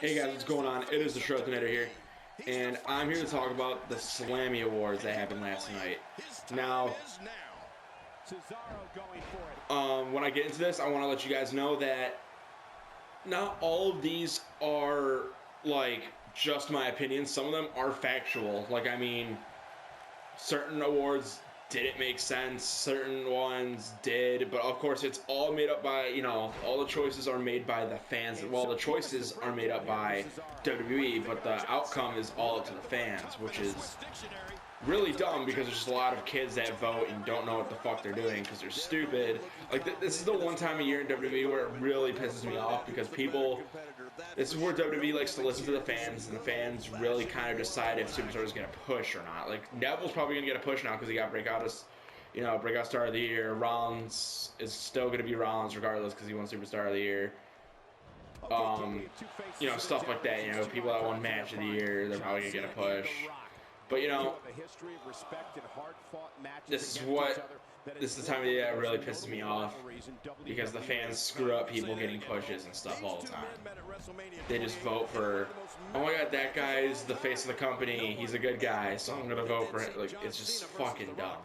Hey guys, what's going on? It is the Schrothinator here, and I'm here to talk about the Slammy Awards that happened last night. Now, when I get into this, I want to let you guys know that not all of these are, like, just my opinion. Some of them are factual. Like, I mean, certain awards didn't make sense, certain ones did, but of course it's all made up by, all the choices are made by the fans. Well, the choices are made up by WWE, but the outcome is all up to the fans, which is really dumb because there's just a lot of kids that vote and don't know what the fuck they're doing because they're stupid. Like, this is the one time a year in WWE where it really pisses me off because this is where WWE likes to listen to the fans, and the fans really kind of decide if Superstar is going to push or not. Like, Neville's probably going to get a push now because he got breakout Star of the Year. Rollins is still going to be Rollins regardless because he won Superstar of the Year. Stuff like that. People that won Match of the Year, they're probably going to get a push. But, this is the time of the year that really pisses me off because the fans screw up people getting pushes and stuff all the time. They just vote for, oh my god, that guy's the face of the company, he's a good guy, so I'm going to vote for it. Like, it's just fucking dumb.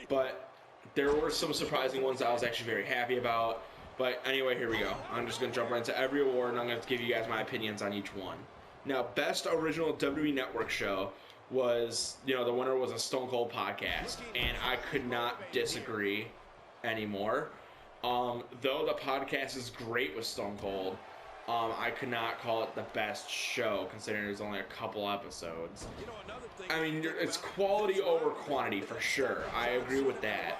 But there were some surprising ones I was actually very happy about. But anyway, here we go. I'm just going to jump right into every award, and I'm going to give you guys my opinions on each one. Now, Best Original WWE Network Show was, the winner was a Stone Cold podcast, and I could not disagree anymore. Though the podcast is great with Stone Cold, I could not call it the best show, considering there's only a couple episodes. I mean, it's quality over quantity, for sure. I agree with that.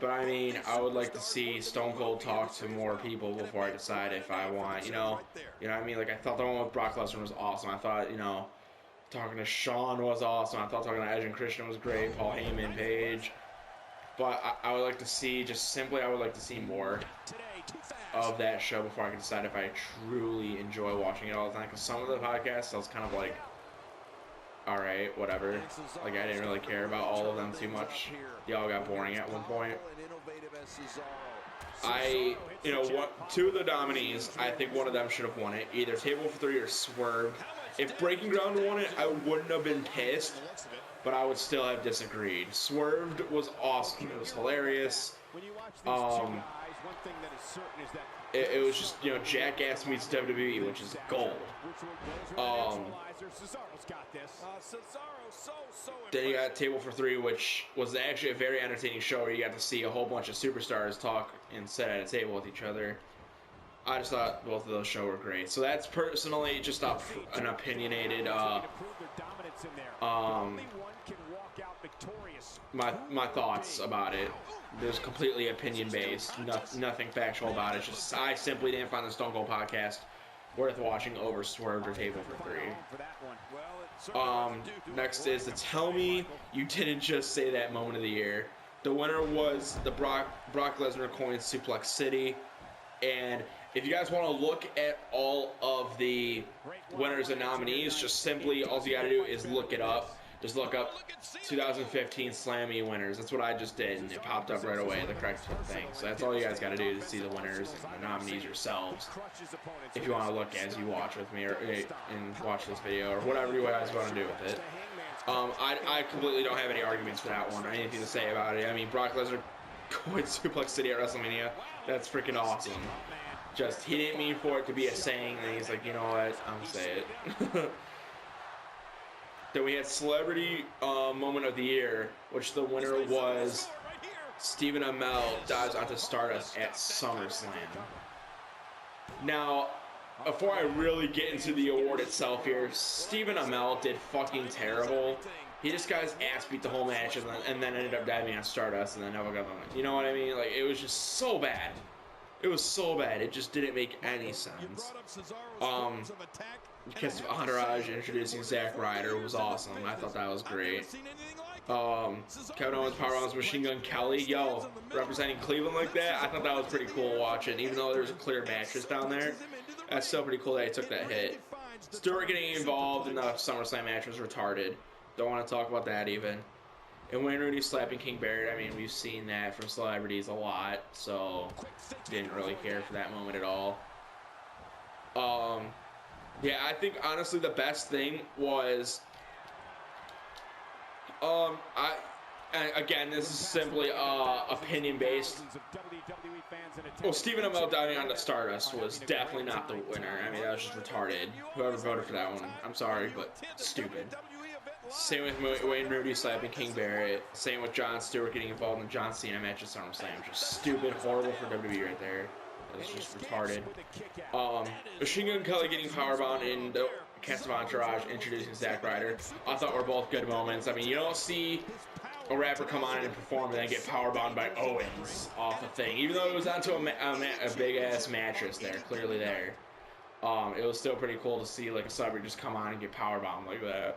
But, I mean, I would like to see Stone Cold talk to more people before I decide if I want, you know what I mean? Like, I thought the one with Brock Lesnar was awesome. I thought, talking to Shawn was awesome. I thought talking to Edge and Christian was great. Paul Heyman, Paige. But I would like to see, I would like to see more of that show before I can decide if I truly enjoy watching it all the time. Because some of the podcasts, I was kind of like, alright, whatever. Like, I didn't really care about all of them too much. They all got boring at one point. Two of the nominees, I think one of them should have won it. Either Table for Three or Swerve. If Breaking Ground won it, I wouldn't have been pissed, but I would still have disagreed. Swerved was awesome. It was hilarious. It was just, Jackass meets WWE, which is gold. Then you got Table for Three, which was actually a very entertaining show where you got to see a whole bunch of superstars talk and sit at a table with each other. I just thought both of those shows were great. So that's personally just an opinionated, my thoughts about it. It was completely opinion-based, nothing factual about it. It's just I simply didn't find the Stone Cold podcast worth watching over Swerved or Table for Three. Next is the Tell Me You Didn't Just Say That moment of the year. The winner was the Brock Lesnar Coin Suplex City. And if you guys want to look at all of the winners and nominees, just simply, all you got to do is look it up. Just look up 2015 Slammy winners. That's what I just did, and it popped up right away, the correct thing. So that's all you guys got to do to see the winners and the nominees yourselves. If you want to look as you watch with me and watch this video, or whatever you guys want to do with it. I completely don't have any arguments for that one or anything to say about it. I mean, Brock Lesnar quit Suplex City at WrestleMania. That's freaking awesome. Just, he didn't mean for it to be a saying, and he's like, you know what, I'm gonna say it. Then we had Celebrity Moment of the Year, which the winner was Stephen Amell dives onto Stardust at SummerSlam. Now, before I really get into the award itself here, Stephen Amell did fucking terrible. He just got his ass beat the whole match and then ended up diving on Stardust and then never got the win. You know what I mean? Like, it was just so bad. It was so bad. It just didn't make any sense. Kiss of Entourage introducing Zack Ryder was awesome. I thought that was great. Kevin Owens, Power Owens, Machine Gun Kelly, yo, representing Cleveland like that, I thought that was pretty cool watching. Even though there was a clear mattress down there, that's still pretty cool that he took that hit. Stewart getting involved in the SummerSlam match was retarded. Don't want to talk about that even. And Wayne Rooney slapping King Barrett, I mean, we've seen that from celebrities a lot, so didn't really care for that moment at all. Yeah, I think honestly the best thing was, again, this is simply opinion based. Well, Stephen Amell dying on the Stardust was definitely not the winner. I mean, that was just retarded. Whoever voted for that one, I'm sorry, but stupid. Same with Wayne Rudy slapping King Barrett. Same with Jon Stewart getting involved in the John Cena match at SummerSlam. Just stupid, horrible for WWE right there. That's just retarded. Machine Gun Kelly getting powerbound in the cast of Entourage, introducing Zack Ryder. I thought were both good moments. I mean, you don't see a rapper come on and perform and then get powerbound by Owens off a thing. Even though it was onto a big-ass mattress there, clearly there. It was still pretty cool to see like a celebrity just come on and get powerbound like that.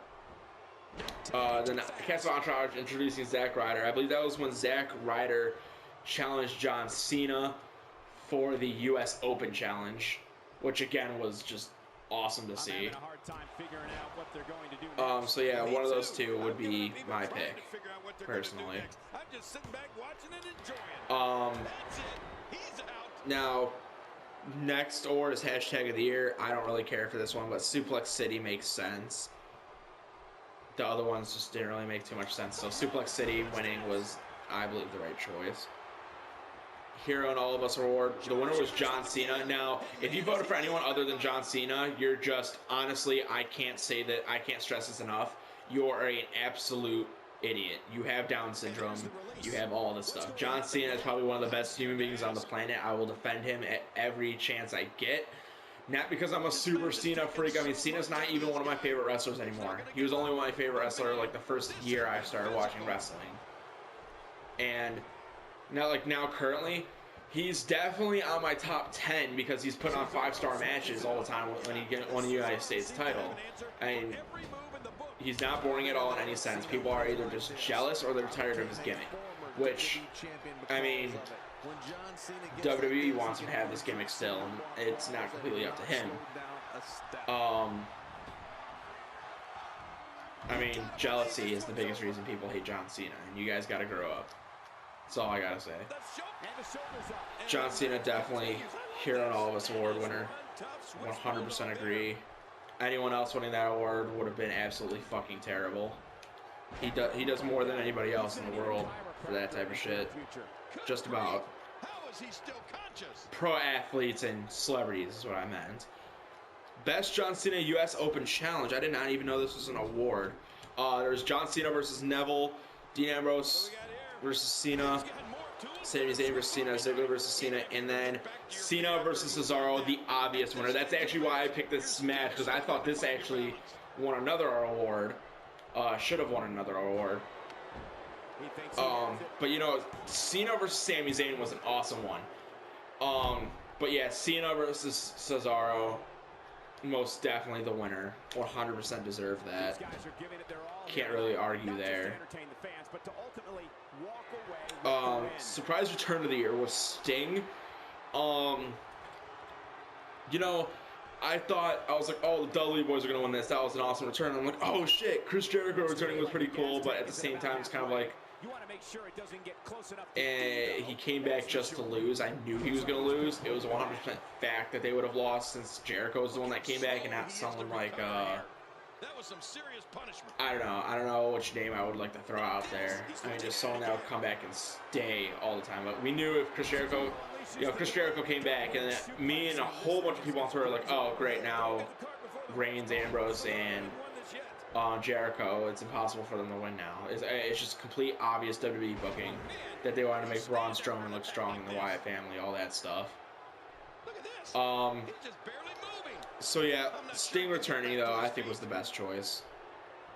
Then cast of Entourage introducing Zack Ryder. I believe that was when Zack Ryder challenged John Cena for the U.S. Open Challenge, which again was just awesome to see. So yeah, one of those two would be my pick, personally. Now, next award is hashtag of the year. I don't really care for this one, but Suplex City makes sense. The other ones just didn't really make too much sense. So Suplex City winning was, I believe, the right choice. Hero and All of Us award. The winner was John Cena. Now, if you voted for anyone other than John Cena, you're just, honestly, I can't stress this enough. You are an absolute idiot. You have Down syndrome. You have all this stuff. John Cena is probably one of the best human beings on the planet. I will defend him at every chance I get. Not because I'm a super Cena freak. I mean, Cena's not even one of my favorite wrestlers anymore. He was only my favorite wrestler like the first year I started watching wrestling. And now currently, he's definitely on my top 10 because he's put on 5-star matches all the time when he won the United States title. And he's not boring at all in any sense. People are either just jealous or they're tired of his gimmick. Which, I mean, WWE wants him to have this gimmick still, and it's not completely up to him. I mean, jealousy is the biggest reason people hate John Cena, and you guys gotta grow up. That's all I gotta say. John Cena definitely Hero and All of Us award winner. 100% agree. Anyone else winning that award would have been absolutely fucking terrible. He does more than anybody else in the world for that type of shit. Just about. Pro athletes and celebrities is what I meant. Best John Cena U.S. Open Challenge. I did not even know this was an award. There's John Cena versus Neville, Dean Ambrose versus Cena, Sami Zayn versus Cena, Ziggler versus Cena, and then Cena versus Cesaro, the obvious winner. That's actually why I picked this match, because I thought this actually won another award. Should have won another award. But you know, Cena versus Sami Zayn was an awesome one. But yeah, Cena versus Cesaro, most definitely the winner. 100% deserved that. Can't really argue there. Surprise return of the year was Sting. You know, I was like, oh, the Dudley Boys are gonna win this. That was an awesome return. I'm like, oh shit, Chris Jericho returning was pretty cool, but at the same time, it's kind of like, and he came back just to lose. I knew he was gonna lose. It was a 100% fact that they would have lost since Jericho was the one that came back and not someone like I don't know which name I would like to throw out there. I mean, just someone that would come back and stay all the time. But we knew if Chris Jericho came back, and then me and a whole bunch of people on Twitter were like, oh great, now Reigns, Ambrose, and Jericho, it's impossible for them to win now. It's just complete obvious WWE booking that they wanted to make Braun Strowman look strong in the Wyatt family, all that stuff. So yeah, Sting returning though, I think was the best choice.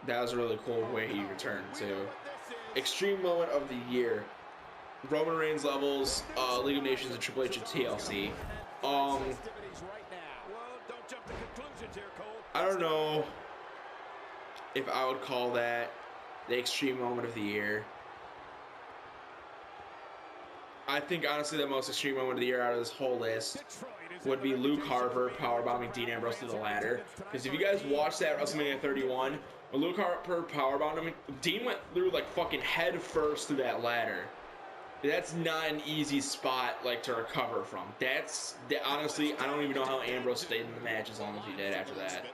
That was a really cool way he returned too. Extreme moment of the year: Roman Reigns levels, League of Nations, and Triple H and TLC. I don't know if I would call that the extreme moment of the year. I think honestly the most extreme moment of the year out of this whole list would be Luke Harper powerbombing Dean Ambrose through the ladder. Because if you guys watched that WrestleMania 31, when Luke Harper powerbombed him, Dean went through like fucking head first through that ladder. That's not an easy spot like to recover from. Honestly, I don't even know how Ambrose stayed in the match as long as he did after that.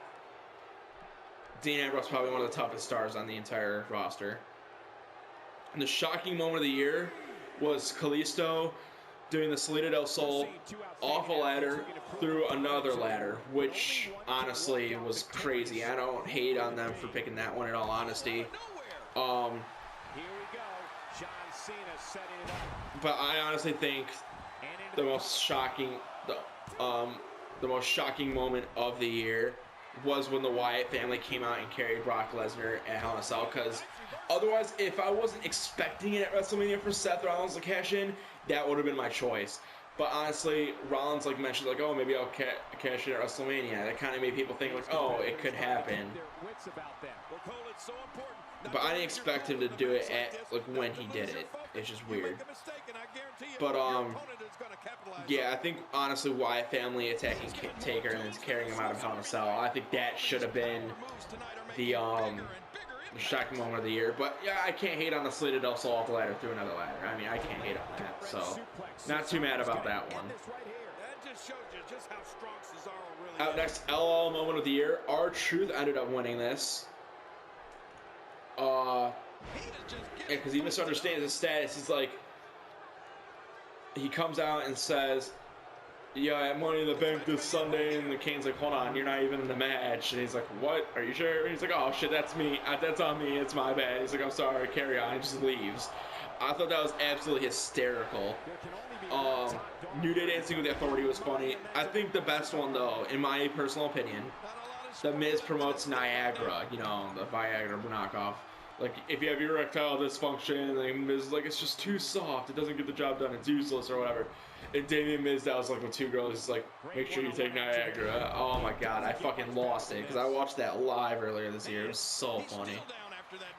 Dean Ambrose probably one of the toughest stars on the entire roster. And the shocking moment of the year was Kalisto doing the Salida del Sol off a ladder through another ladder, which honestly was crazy. I don't hate on them for picking that one in all honesty. But I honestly think the most shocking moment of the year was when the Wyatt family came out and carried Brock Lesnar at Hell in a Cell, because otherwise, if I wasn't expecting it at WrestleMania for Seth Rollins to cash in, that would have been my choice. But honestly, Rollins mentioned oh, maybe I'll cash in at WrestleMania. That kind of made people think oh, it could happen. But I didn't expect him to do it at when he did it. It's just weird. But yeah, I think honestly Wyatt family attacking Taker and then carrying him out of Hell in a Cell, I think that should have been the shocking moment of the year. But yeah, I can't hate on the Salida del Sol off the ladder through another ladder. I mean, I can't hate on that. So not too mad about that one. Out next, LOL moment of the year. R-Truth ended up winning this. Because he misunderstands his status. He's like, he comes out and says, yeah, I have Money in the Bank this Sunday, and the Kane's like, hold on, you're not even in the match. And he's like, what? Are you sure? And he's like, oh shit, that's me. That's on me. It's my bad. He's like, I'm sorry, carry on. He just leaves. I thought that was absolutely hysterical. New Day dancing with the Authority was funny. I think the best one, though, in my personal opinion, The Miz promotes Niagara, you know, the Viagra knockoff. Like, if you have erectile dysfunction, like, Miz is like, it's just too soft, it doesn't get the job done, it's useless, or whatever. And Damien Mizdow was like with two girls, he's like, make sure you take Niagara. Oh my god, I fucking lost it, because I watched that live earlier this year. It was so funny.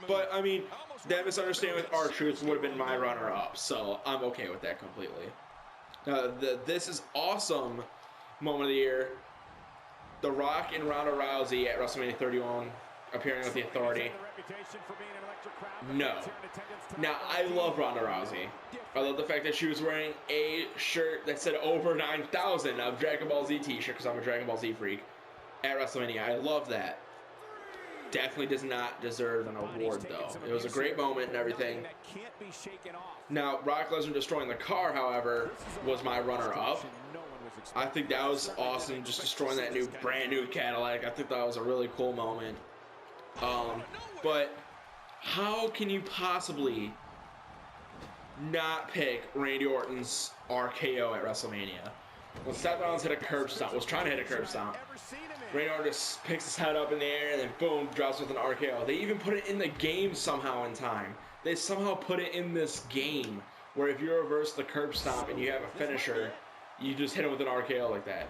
But, I mean, that misunderstanding with R-Truth would have been my runner-up, so I'm okay with that completely. Now, this is awesome moment of the year. The Rock and Ronda Rousey at WrestleMania 31 appearing with the Authority. No. Now, I love Ronda Rousey. I love the fact that she was wearing a shirt that said over 9,000 of Dragon Ball Z t-shirt, because I'm a Dragon Ball Z freak, at WrestleMania. I love that. Definitely does not deserve an award, though. It was a great moment and everything. Now, Brock Lesnar destroying the car, however, was my runner-up. I think that was awesome, just destroying that brand new Cadillac. I think that was a really cool moment. But how can you possibly not pick Randy Orton's RKO at WrestleMania? When Seth Rollins hit a curb stomp, was trying to hit a curb stomp, Randy Orton just picks his head up in the air and then boom, drops with an RKO. They even put it in the game somehow in time. They somehow put it in this game where if you reverse the curb stomp and you have a finisher, you just hit him with an RKO like that.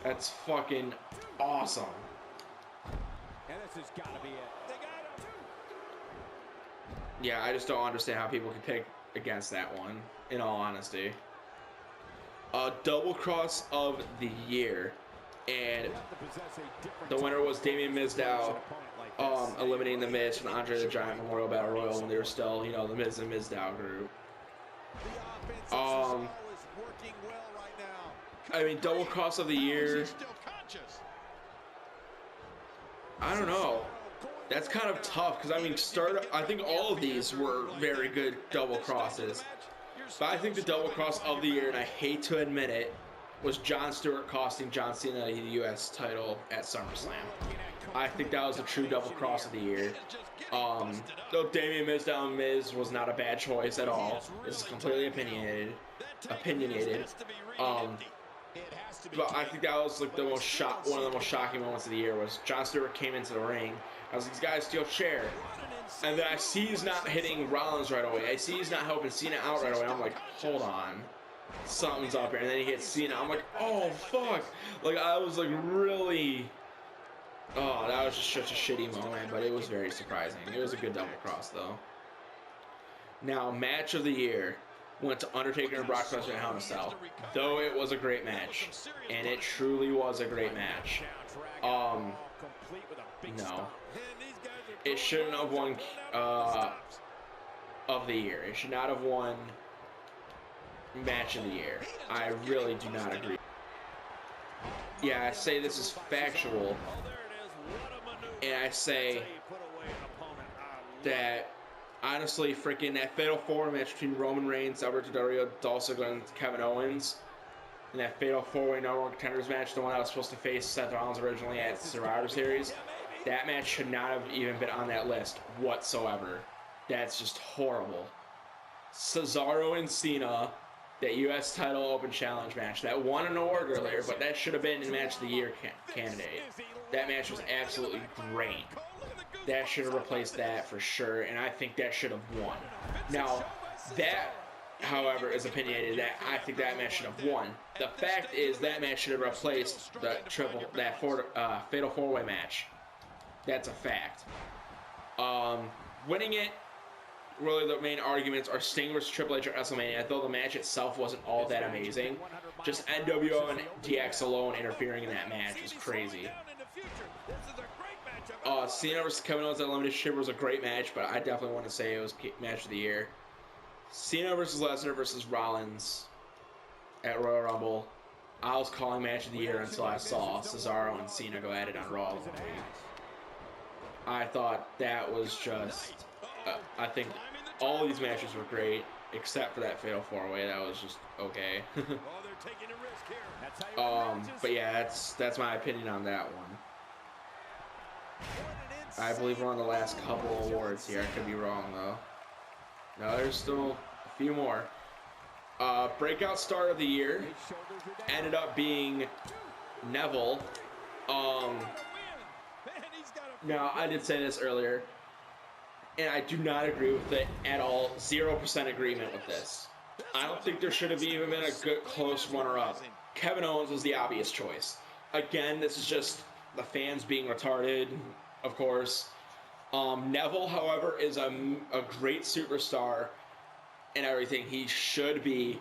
That's fucking awesome. And this has got to be it. Yeah, I just don't understand how people can pick against that one, in all honesty. Double cross of the year. And the winner was Damien Mizdow, eliminating The Miz from the Andre the Giant Memorial Battle Royal when they were still, you know, the Miz and Mizdow group. I mean, double cross of the year. I don't know. That's kind of tough because I mean, I think all of these were very good double crosses. But I think the double cross of the year, and I hate to admit it, was Jon Stewart costing John Cena the U.S. title at SummerSlam. I think that was a true double cross of the year. Though Damien Mizdow and Miz was not a bad choice at all. This is completely opinionated. But I think that was like one of the most shocking moments of the year was Jon Stewart came into the ring. I was like, this guy's steel chair. And then I see he's not hitting Rollins right away. I see he's not helping Cena out right away. I'm like, hold on. Something's up here. And then he hits Cena. I'm like, oh, fuck. Like, I was like really... Oh, that was just such a shitty moment, but it was very surprising. It was a good double cross, though. Now, match of the year went to Undertaker and Brock Lesnar at Hell in a Cell. Though it was a great match. And it truly was a great match. No. It shouldn't have won of the year. It should not have won match of the year. I really do not agree. Yeah, I say this is factual, and I say that honestly, freaking that Fatal 4 match between Roman Reigns, Alberto Del Rio, Dolph Ziggler, and Kevin Owens, and that Fatal 4-Way No More Contenders match, the one I was supposed to face Seth Rollins originally at Survivor Series, that match should not have even been on that list whatsoever. That's just horrible. Cesaro and Cena, that U.S. title open challenge match, that won an award earlier, but that should have been in match of the year candidate. That match was absolutely great. That should have replaced that for sure, and I think that should have won. Now, that, however, is opinionated. That I think that match should have won. The fact is that match should have replaced the Fatal 4-Way match. That's a fact. Winning it, really the main arguments are Sting versus Triple H at WrestleMania, though the match itself wasn't all that amazing. Just NWO and DX alone interfering in that match was crazy. Cena versus Kevin Owens at Elimination Chamber was a great match, but I definitely want to say it was match of the year. Cena versus Lesnar versus Rollins at Royal Rumble. I was calling match of the year until I saw Cesaro and Cena go at it on Raw. I thought that was just... I think all these matches were great, except for that Fatal 4-Way. That was just okay. But yeah, that's my opinion on that one. I believe we're on the last couple awards here. I could be wrong, though. No, there's still a few more. Breakout Star of the Year ended up being Neville. Now, I did say this earlier, and I do not agree with it at all. 0% agreement with this. I don't think there should have even been a good close runner-up. Kevin Owens was the obvious choice. Again, this is just the fans being retarded, of course. Neville, however, is a great superstar and everything. He should be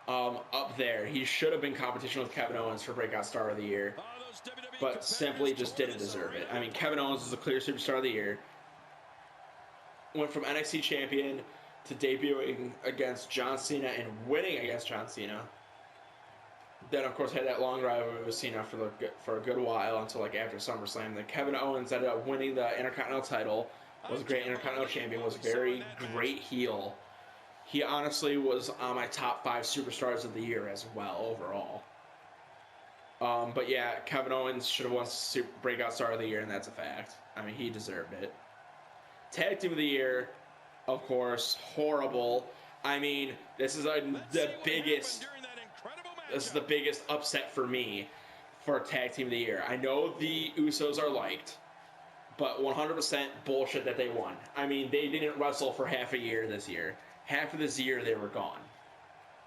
up there. He should have been competition with Kevin Owens for Breakout Star of the Year, but simply just didn't deserve it. I mean, Kevin Owens is a clear Superstar of the Year. Went from NXT champion to debuting against John Cena and winning against John Cena. Then, of course, had that long rivalry with Cena for a good while until like after SummerSlam. Then Kevin Owens ended up winning the Intercontinental title. Was a great Intercontinental champion. Was a very great heel. He honestly was on my top 5 superstars of the year as well overall. But yeah, Kevin Owens should have won Breakout Star of the Year, and that's a fact. I mean, he deserved it. Tag Team of the Year, of course, horrible. I mean, this is the biggest upset for me for Tag Team of the Year. I know the Usos are liked, but 100% bullshit that they won. I mean, they didn't wrestle for half a year this year. Half of this year, they were gone.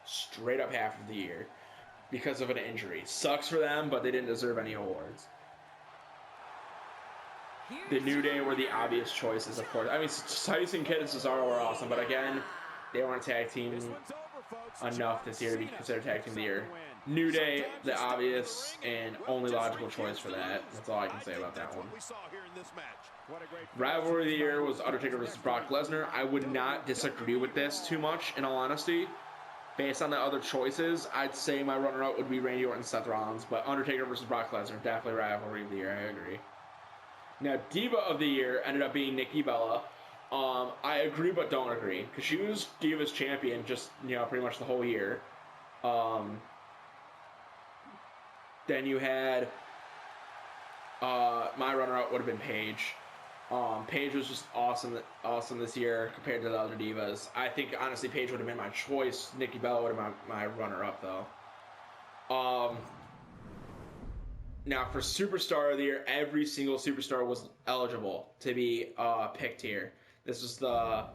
Straight up half of the year because of an injury. Sucks for them, but they didn't deserve any awards. The New Day were the obvious choices, of course. I mean, Tyson Kidd and Cesaro were awesome, but again, they weren't tag team enough this year to be considered tag team of the year. New Day, the obvious and only logical choice for that. That's all I can say about that one. Rivalry of the Year was Undertaker versus Brock Lesnar. I would not disagree with this too much, in all honesty. Based on the other choices, I'd say my runner-up would be Randy Orton and Seth Rollins, but Undertaker versus Brock Lesnar, definitely Rivalry of the Year, I agree. Now, Diva of the Year ended up being Nikki Bella. I agree but don't agree, because she was Diva's champion just, pretty much the whole year. Then you had, my runner-up would have been Paige. Paige was just awesome this year compared to the other divas. I think, honestly, Paige would have been my choice. Nikki Bella would have been my runner-up, though. Now, for Superstar of the Year, every single superstar was eligible to be picked here. This was the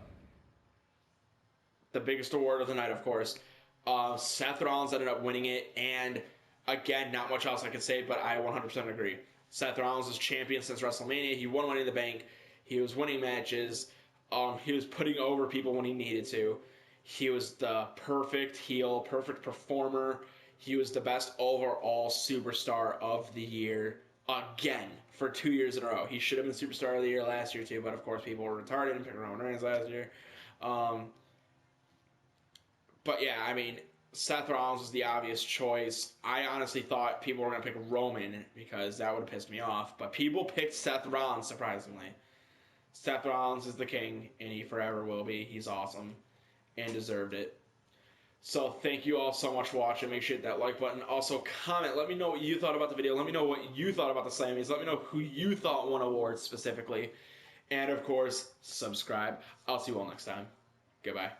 biggest award of the night, of course. Seth Rollins ended up winning it, and again, not much else I can say, but I 100% agree. Seth Rollins was champion since WrestleMania. He won Money in the Bank. He was winning matches. He was putting over people when he needed to. He was the perfect heel, perfect performer. He was the best overall superstar of the year again for 2 years in a row. He should have been Superstar of the Year last year too, but of course people were retarded and picked Roman Reigns last year. But yeah, I mean, Seth Rollins was the obvious choice. I honestly thought people were going to pick Roman because that would have pissed me off. But people picked Seth Rollins, surprisingly. Seth Rollins is the king, and he forever will be. He's awesome and deserved it. So thank you all so much for watching. Make sure you hit that like button. Also comment. Let me know what you thought about the video. Let me know what you thought about the Slammies. Let me know who you thought won awards specifically. And of course, subscribe. I'll see you all next time. Goodbye.